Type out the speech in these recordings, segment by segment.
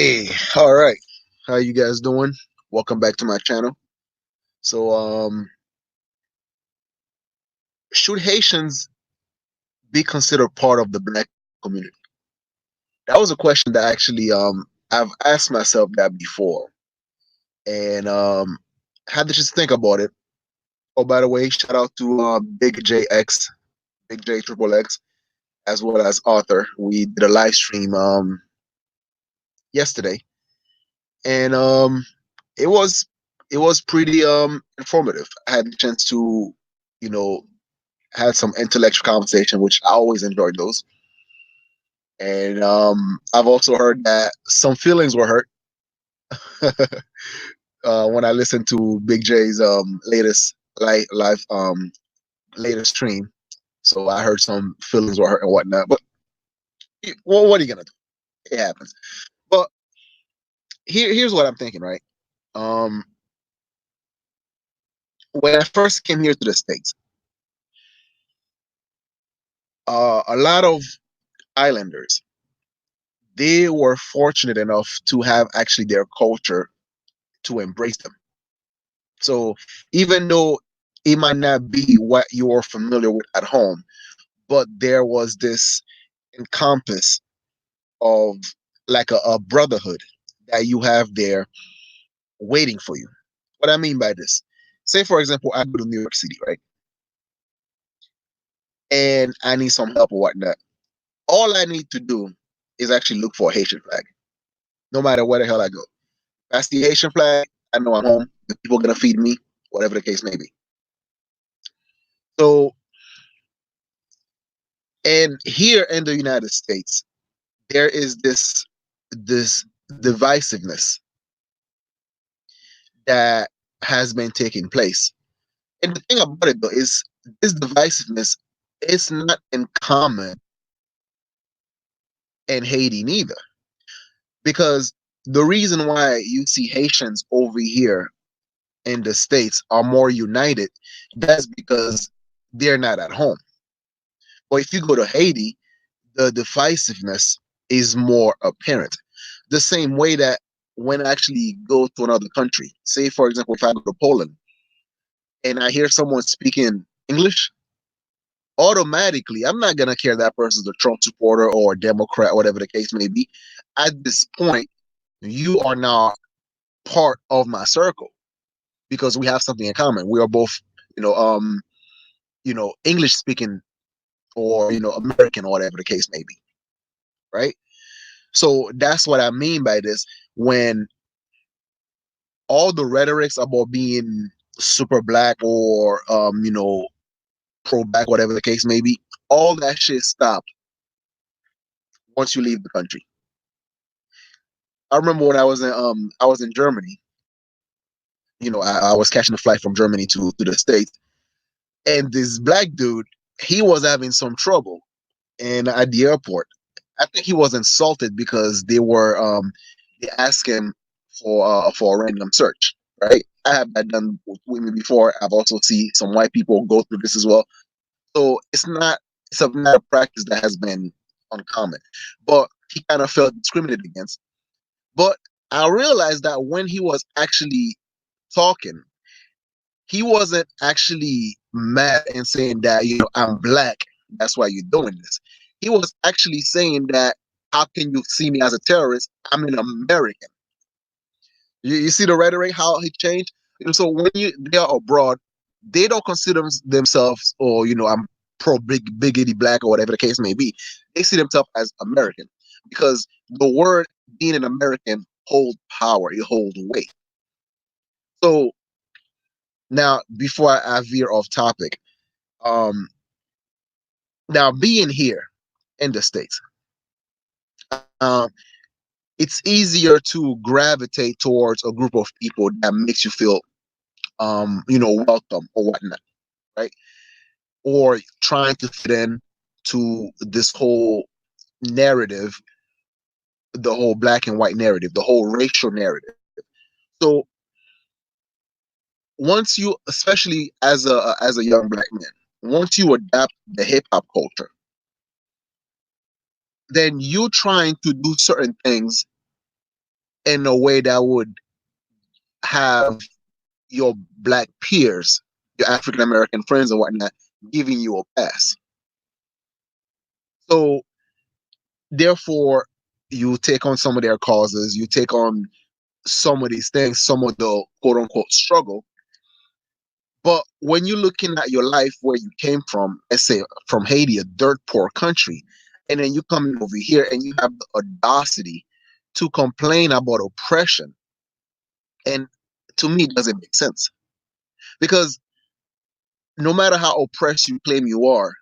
Hey, all right. How you guys doing? Welcome back to my channel. So, should Haitians be considered part of the black community? That was a question that actually I've asked myself that before, and had to just think about it. Oh, by the way, shout out to Big JX, Big J Triple X, as well as Arthur. We did a live stream yesterday, and it was it was pretty informative. I had the chance to, you know, had some intellectual conversation, which I always enjoyed those. And I've also heard that some feelings were hurt when I listened to Big J's latest live latest stream. So I heard some feelings were hurt and whatnot. But well, what are you gonna do? It happens. But here's what I'm thinking, right? Um, when I first came here to the States, a lot of islanders, they were fortunate enough to have actually their culture to embrace them. So even though it might not be what you're familiar with at home, but there was this encompass of like a brotherhood that you have there waiting for you. What I mean by this, say for example, I go to New York City, right? And I need some help or whatnot. All I need to do is actually look for a Haitian flag, no matter where the hell I go. If I see a Haitian flag, I know I'm home. The people are gonna feed me, whatever the case may be. So, and here in the United States, there is this divisiveness that has been taking place. And the thing about it though is this divisiveness is not in common in Haiti neither. Because the reason why you see Haitians over here in the States are more united, that's because they're not at home. But if you go to Haiti, the divisiveness is more apparent. The same way that when I actually go to another country, say for example, if I go to Poland and I hear someone speaking English, automatically I'm not gonna care that person's a Trump supporter or a Democrat, whatever the case may be. At this point, you are now part of my circle because we have something in common. We are both, you know, um, English speaking or American or whatever the case may be, right? So that's what I mean by this. When all the rhetorics about being super black or pro black, whatever the case may be, all that shit stopped once you leave the country. I remember when I was in Germany. I was catching a flight from Germany to the States, and this black dude, he was having some trouble, and at the airport, I think he was insulted because they asked him for a random search, right? I have that done with me before. I've also seen some white people go through this as well. So it's not a practice that has been uncommon, but he kind of felt discriminated against. But I realized that when he was actually talking, he wasn't actually mad and saying that I'm black, that's why you're doing this. He was actually saying that how can you see me as a terrorist? I'm an American. You see the rhetoric, how he changed. So when they are abroad, they don't consider themselves, or I'm pro biggity black or whatever the case may be. They see themselves as American because the word being an American holds power, it holds weight. So now, before I veer off topic, um, now being here in the States, um, it's easier to gravitate towards a group of people that makes you feel, welcome or whatnot, right? Or trying to fit in to this whole narrative, the whole black and white narrative, the whole racial narrative. So once you, especially as a young black man, once you adapt the hip hop culture, then you trying to do certain things in a way that would have your black peers, your African American friends and whatnot, giving you a pass. So therefore, you take on some of their causes, you take on some of these things, some of the quote unquote struggle. But when you're looking at your life where you came from, let's say from Haiti, a dirt poor country, and then you come over here and you have the audacity to complain about oppression, and to me, it doesn't make sense. Because no matter how oppressed you claim you are,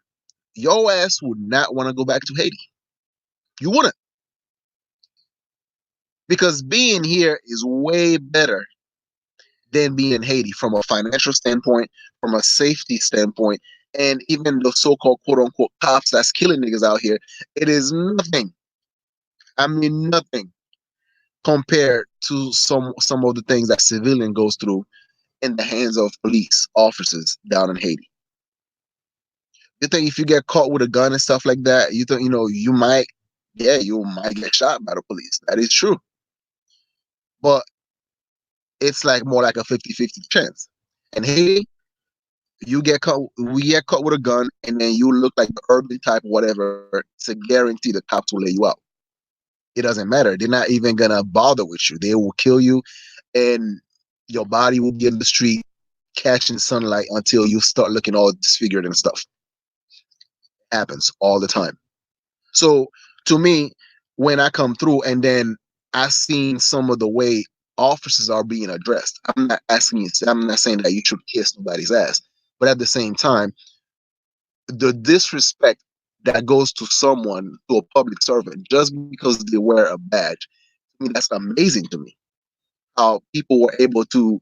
your ass would not want to go back to Haiti. You wouldn't. Because being here is way better than being in Haiti from a financial standpoint, from a safety standpoint, and even the so-called quote unquote cops that's killing niggas out here. It is nothing. I mean nothing compared to some of the things that civilian goes through in the hands of police officers down in Haiti. You think if you get caught with a gun and stuff like that, you think you might, yeah, you might get shot by the police. That is true. But it's like more like a 50-50 chance. In Haiti, we get caught with a gun and then you look like the urban type, whatever, it's a guarantee the cops will lay you out. It doesn't matter. They're not even gonna bother with you. They will kill you and your body will be in the street catching sunlight until you start looking all disfigured and stuff. It happens all the time. So to me, when I come through and then I seen some of the way officers are being addressed, I'm not asking you, I'm not saying that you should kiss nobody's ass, but at the same time, the disrespect that goes to someone, to a public servant, just because they wear a badge, I mean, that's amazing to me. How people were able to,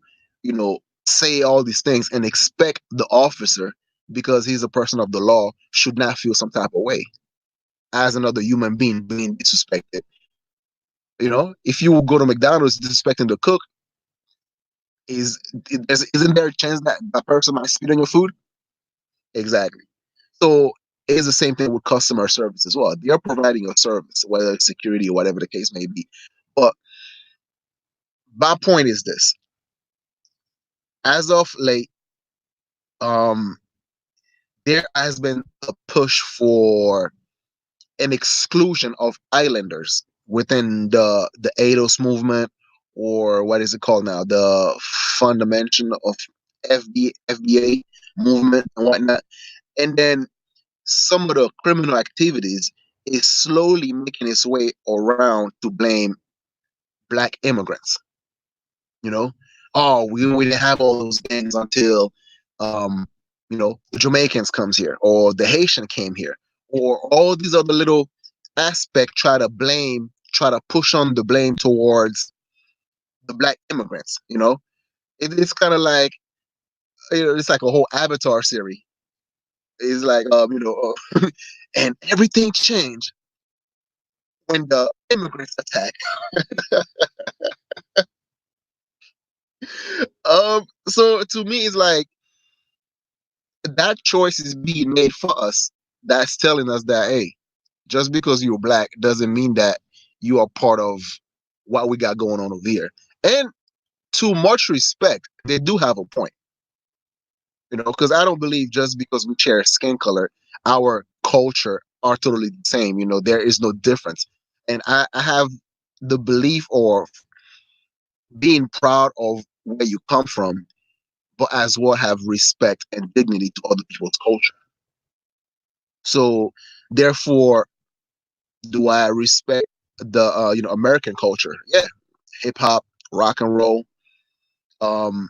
say all these things and expect the officer, because he's a person of the law, should not feel some type of way as another human being disrespected. If you go to McDonald's disrespecting the cook, isn't there a chance that that person might spit on your food? Exactly. So it's the same thing with customer service as well. They're providing a service, whether it's security or whatever the case may be. But my point is this: as of late, um, there has been a push for an exclusion of islanders within the ADOS movement, or what is it called now, the fundamental of FBA movement and whatnot. And then some of the criminal activities is slowly making its way around to blame black immigrants. You know, oh, we didn't have all those gangs until, um, the Jamaicans comes here, or the Haitian came here, or all these other little aspects try to push on the blame towards the black immigrants. It's kind of like, it's like a whole Avatar series. It's like, and everything changed when the immigrants attack. So to me, it's like that choice is being made for us. That's telling us that, hey, just because you're black doesn't mean that you are part of what we got going on over here. And to much respect, they do have a point. Because I don't believe just because we share skin color, our culture are totally the same. There is no difference. And I have the belief or being proud of where you come from, but as well have respect and dignity to other people's culture. So therefore, do I respect the American culture? Yeah, hip hop, rock and roll, um,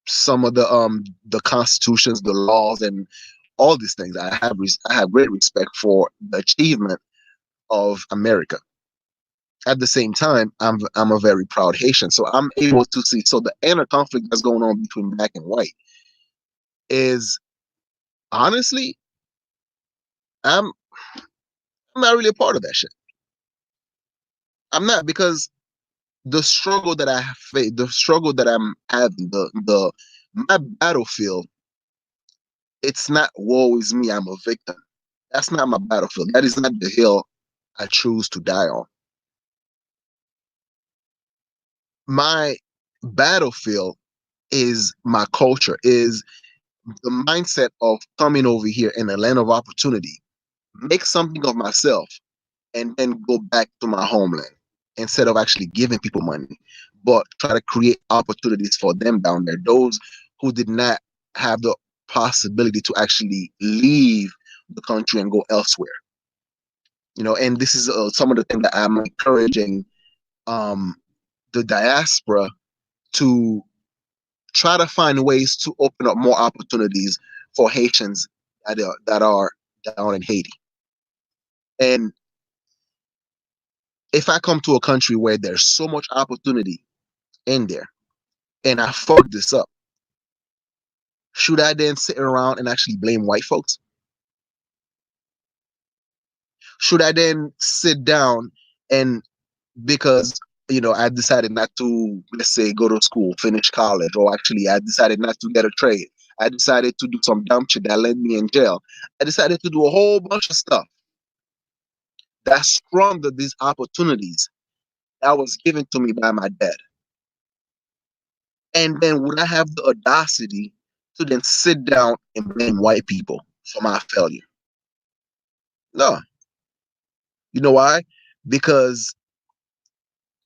some of the constitutions, the laws, and all these things. I have great respect for the achievement of America. At the same time, I'm a very proud Haitian, so I'm able to see. So the inner conflict that's going on between black and white is, honestly, I'm I'm not really a part of that shit. I'm not, because the struggle that I have faced, the struggle that I'm having, the my battlefield, it's not woe is me, I'm a victim. That's not my battlefield. That is not the hill I choose to die on. My battlefield is my culture, is the mindset of coming over here in a land of opportunity, make something of myself, and then go back to my homeland instead of actually giving people money, but try to create opportunities for them down there, those who did not have the possibility to actually leave the country and go elsewhere. And this is some of the things that I'm encouraging um, the diaspora to try to find ways to open up more opportunities for Haitians that are down in Haiti. And if I come to a country where there's so much opportunity in there and I fuck this up, should I then sit around and actually blame white folks? Should I then sit down and because I decided not to, let's say, go to school, finish college, or actually I decided not to get a trade. I decided to do some dumb shit that landed me in jail. I decided to do a whole bunch of stuff that squandered these opportunities that was given to me by my dad. And then would I have the audacity to then sit down and blame white people for my failure? No. You know why? Because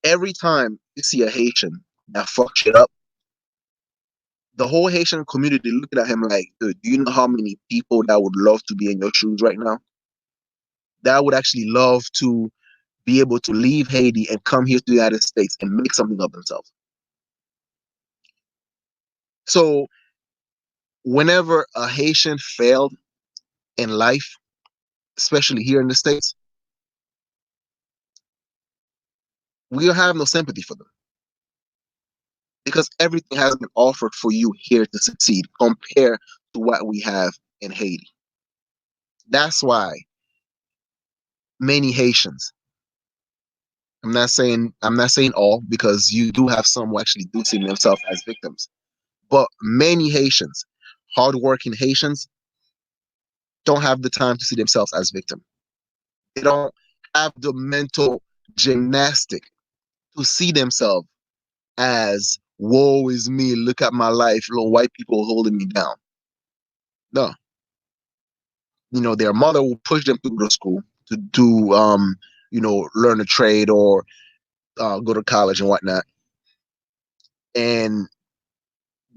every time you see a Haitian that fuck shit up, the whole Haitian community looking at him like, dude, do you know how many people that would love to be in your shoes right now? That would actually love to be able to leave Haiti and come here to the United States and make something of themselves. So whenever a Haitian failed in life, especially here in the States, we have no sympathy for them because everything has been offered for you here to succeed compared to what we have in Haiti. That's why many Haitians, I'm not saying all because you do have some who actually do see themselves as victims, but many Haitians, hardworking Haitians, don't have the time to see themselves as victims. They don't have the mental gymnastic to see themselves as woe is me, look at my life, little white people holding me down. No. Their mother will push them to go to school to do learn a trade or go to college and whatnot. And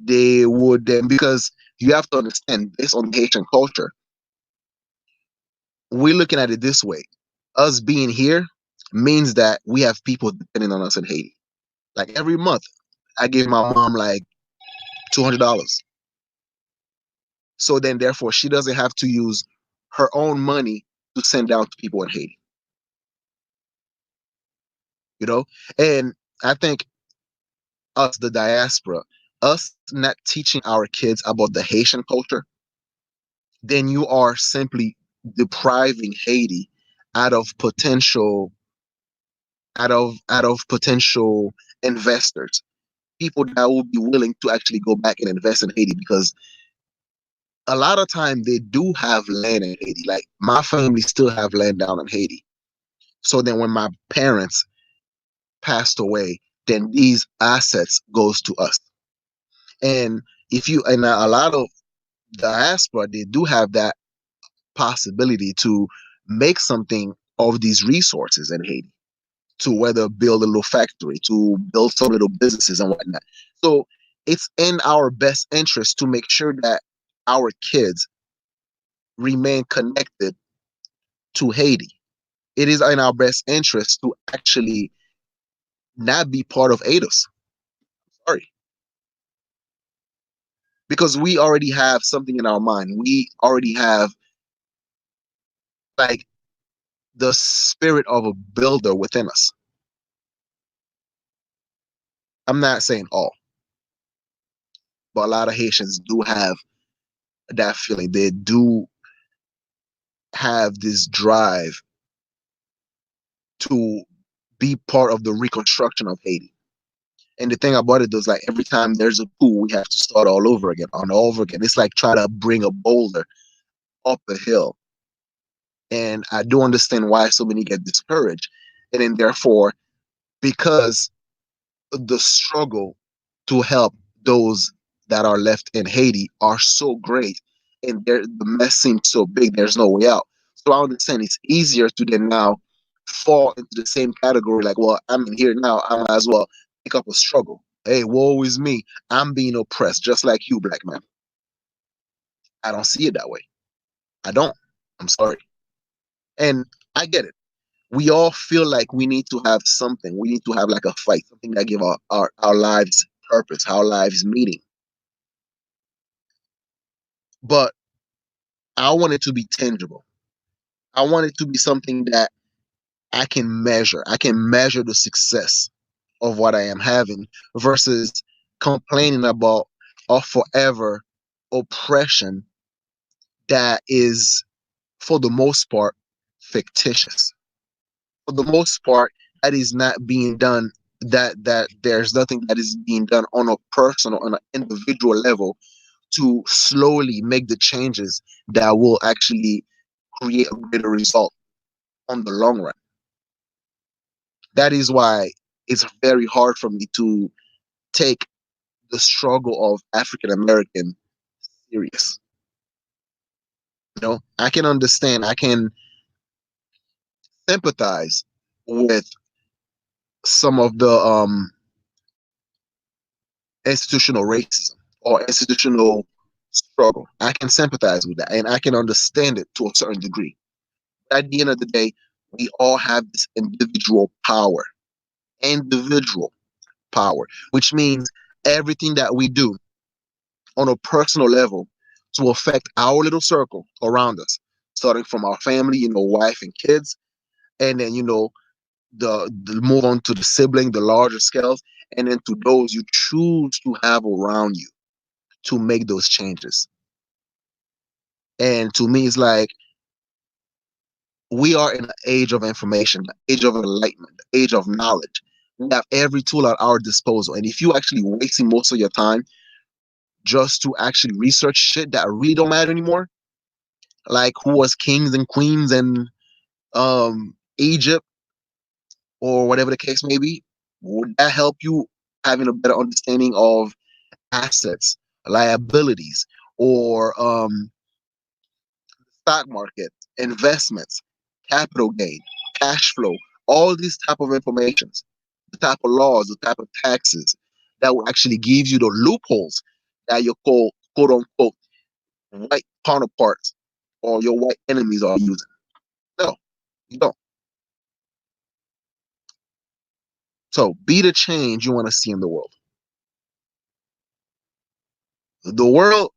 they would then, because you have to understand, based on Haitian culture, we're looking at it this way. Us being here means that we have people depending on us in Haiti. Like every month, I give my mom like $200. So then, therefore, she doesn't have to use her own money to send down to people in Haiti. You know, and I think us, the diaspora, us not teaching our kids about the Haitian culture, then you are simply depriving Haiti out of potential out of potential investors, people that will be willing to actually go back and invest in Haiti because a lot of time they do have land in Haiti. Like my family still have land down in Haiti. So then when my parents passed away, then these assets goes to us. And if you and a lot of diaspora, they do have that possibility to make something of these resources in Haiti, to whether build a little factory, to build some little businesses and whatnot. So it's in our best interest to make sure that our kids remain connected to Haiti. It is in our best interest to actually not be part of ADOS. Sorry. Because we already have something in our mind. We already have like the spirit of a builder within us. I'm not saying all, but a lot of Haitians do have that feeling. They do have this drive to be part of the reconstruction of Haiti. And the thing about it is like every time there's a coup, we have to start all over again, on over again. It's like trying to bring a boulder up a hill. And I do understand why so many get discouraged. And then therefore, because the struggle to help those that are left in Haiti are so great, and the mess seems so big. There's no way out. So I understand it's easier to then now fall into the same category. Like, well, I'm in here now. I might as well pick up a struggle. Hey, woe is me. I'm being oppressed, just like you, black man. I don't see it that way. I don't. I'm sorry. And I get it. We all feel like we need to have something. We need to have like a fight, something that give our lives purpose, our lives meaning. But I want it to be tangible. I want it to be something that I can measure. I can measure the success of what I am having versus complaining about a forever oppression that is, for the most part, fictitious. For the most part, that is not being done. That there's nothing that is being done on a personal, on an individual level to slowly make the changes that will actually create a greater result on the long run. That is why it's very hard for me to take the struggle of African American serious. I can understand, I can sympathize with some of the institutional racism or institutional struggle. I can sympathize with that and I can understand it to a certain degree. But at the end of the day, we all have this individual power, which means everything that we do on a personal level to affect our little circle around us, starting from our family, wife and kids, and then, the move on to the sibling, the larger scales, and then to those you choose to have around you to make those changes. And to me, it's like we are in an age of information, the age of enlightenment, the age of knowledge. We have every tool at our disposal. And if you actually wasting most of your time just to actually research shit that really don't matter anymore, like who was kings and queens in Egypt or whatever the case may be, would that help you having a better understanding of assets, liabilities, or stock market, investments, capital gain, cash flow, all these type of informations, the type of laws, the type of taxes that will actually give you the loopholes that your quote unquote white counterparts or your white enemies are using. No, you don't. So be the change you want to see in the world. The world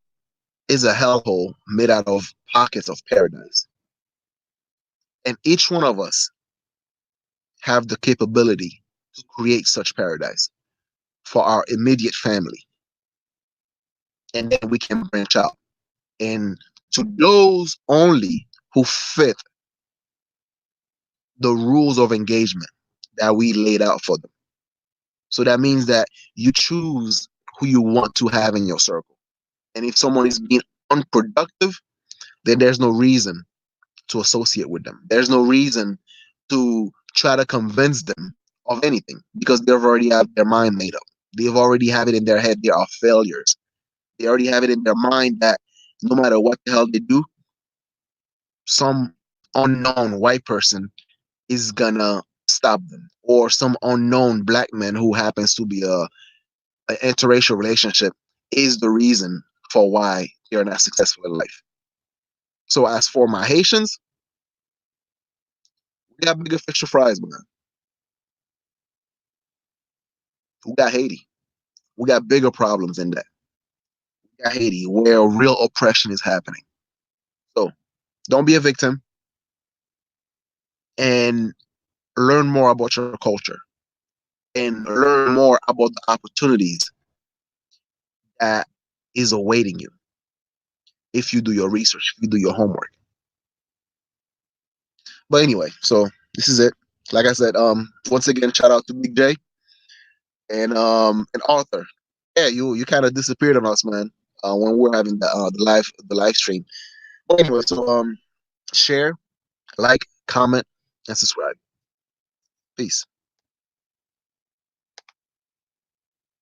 is a hellhole made out of pockets of paradise. And each one of us have the capability to create such paradise for our immediate family. And then we can branch out. And to those only who fit the rules of engagement that we laid out for them. So that means that you choose who you want to have in your circle. And if someone is being unproductive, then there's no reason to associate with them. There's no reason to try to convince them of anything because they've already have their mind made up. They've already have it in their head they are failures. They already have it in their mind that no matter what the hell they do, some unknown white person is gonna stop them, or some unknown black man who happens to be an interracial relationship is the reason for why they're not successful in life. So as for my Haitians, we got bigger fish to fries, man. We got Haiti. We got bigger problems than that. We got Haiti, where real oppression is happening. So don't be a victim and learn more about your culture and learn more about the opportunities that is awaiting you if you do your research, if you do your homework. But anyway, so this is it. Like I said, once again, shout out to Big J and Arthur. Yeah, you kind of disappeared on us, man, when we are having the live stream. But anyway, so share, like, comment, and subscribe. Peace.